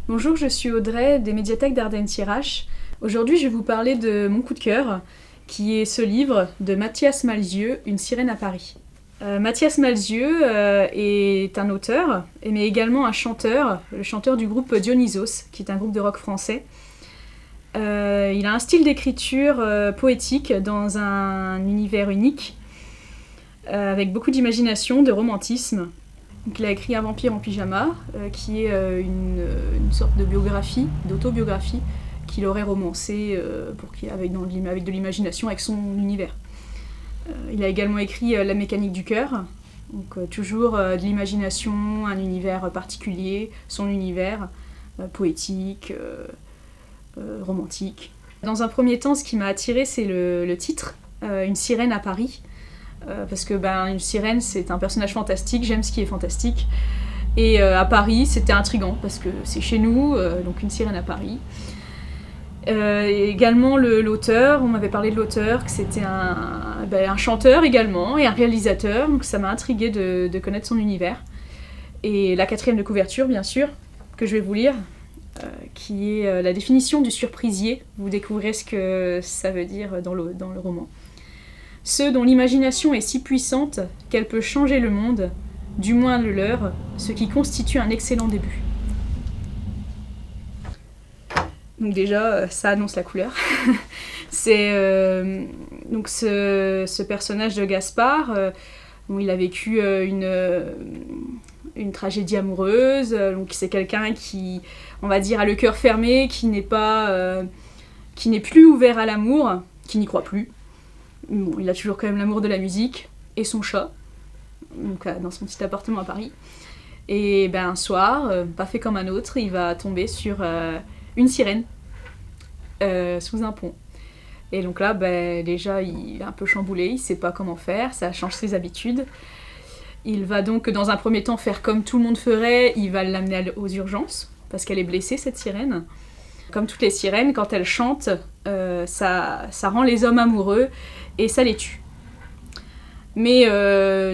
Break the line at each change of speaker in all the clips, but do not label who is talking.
Bonjour, je suis Audrey des médiathèques d'Ardennes-Thiérache. Aujourd'hui, je vais vous parler de mon coup de cœur, qui est ce livre de Mathias Malzieu, Une sirène à Paris. Mathias Malzieu est un auteur, mais également un chanteur, le chanteur du groupe Dionysos, qui est un groupe de rock français. Il a un style d'écriture poétique dans un univers unique, avec beaucoup d'imagination, de romantisme. Donc, il a écrit Un vampire en pyjama, qui est une sorte de biographie, d'autobiographie, qu'il aurait romancé avec de l'imagination, avec son univers. Il a également écrit La mécanique du cœur, donc toujours de l'imagination, un univers particulier, son univers poétique, romantique. Dans un premier temps, ce qui m'a attirée, c'est le titre, Une sirène à Paris. Parce que une sirène, c'est un personnage fantastique, j'aime ce qui est fantastique. Et à Paris, c'était intriguant, parce que c'est chez nous, donc une sirène à Paris. Et également l'auteur, on m'avait parlé de l'auteur, que c'était un chanteur également, et un réalisateur, donc ça m'a intriguée de connaître son univers. Et la quatrième de couverture, bien sûr, que je vais vous lire, qui est la définition du surprisier. Vous découvrirez ce que ça veut dire dans le roman. Ceux dont l'imagination est si puissante qu'elle peut changer le monde, du moins le leur, ce qui constitue un excellent début. Donc déjà, ça annonce la couleur. C'est donc ce personnage de Gaspard, il a vécu une tragédie amoureuse, donc c'est quelqu'un qui, on va dire, a le cœur fermé, qui n'est plus ouvert à l'amour, qui n'y croit plus. Bon, il a toujours quand même l'amour de la musique et son chat, donc dans son petit appartement à Paris. Et un soir, pas fait comme un autre, il va tomber sur une sirène sous un pont. Et donc là, déjà, il est un peu chamboulé, il sait pas comment faire, ça change ses habitudes. Il va donc, dans un premier temps, faire comme tout le monde ferait, il va l'amener aux urgences, parce qu'elle est blessée, cette sirène. Comme toutes les sirènes, quand elles chantent, ça rend les hommes amoureux et ça les tue. Mais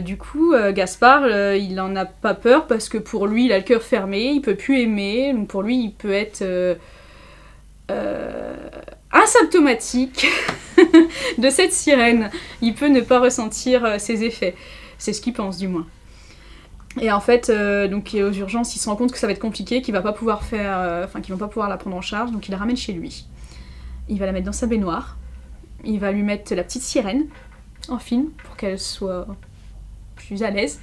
du coup, Gaspard, il en a pas peur parce que pour lui, il a le cœur fermé, il peut plus aimer, donc pour lui, il peut être asymptomatique de cette sirène. Il peut ne pas ressentir ses effets. C'est ce qu'il pense, du moins. Et en fait, donc aux urgences, il se rend compte que ça va être compliqué, qu'ils vont pas pouvoir la prendre en charge, donc il la ramène chez lui. Il va la mettre dans sa baignoire, il va lui mettre la petite sirène en film pour qu'elle soit plus à l'aise,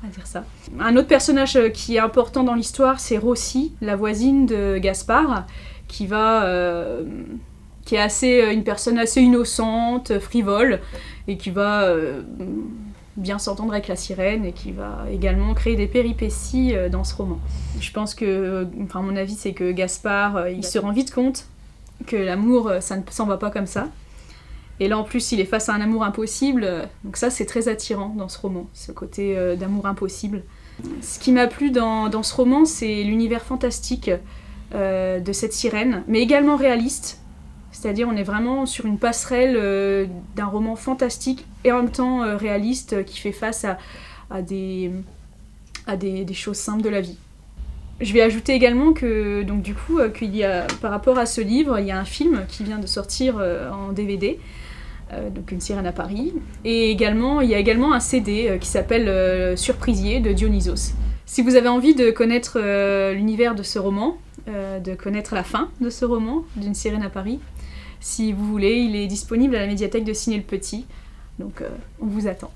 on va dire ça. Un autre personnage qui est important dans l'histoire, c'est Rossi, la voisine de Gaspard, qui est une personne assez innocente, frivole, et qui va bien s'entendre avec la sirène et qui va également créer des péripéties dans ce roman. Je pense que, mon avis, c'est que Gaspard, il se rend vite compte que l'amour, ça ne s'en va pas comme ça. Et là, en plus, il est face à un amour impossible, donc ça, c'est très attirant dans ce roman, ce côté d'amour impossible. Ce qui m'a plu dans ce roman, c'est l'univers fantastique de cette sirène, mais également réaliste. C'est-à-dire, on est vraiment sur une passerelle d'un roman fantastique et en même temps réaliste qui fait face à des choses simples de la vie. Je vais ajouter également que, donc du coup, qu'il y a, par rapport à ce livre, il y a un film qui vient de sortir en DVD, donc Une sirène à Paris, et il y a également un CD qui s'appelle Surprisier de Dionysos. Si vous avez envie de connaître l'univers de ce roman, de connaître la fin de ce roman, d'Une sirène à Paris, si vous voulez, il est disponible à la médiathèque de Ciné le Petit, donc on vous attend.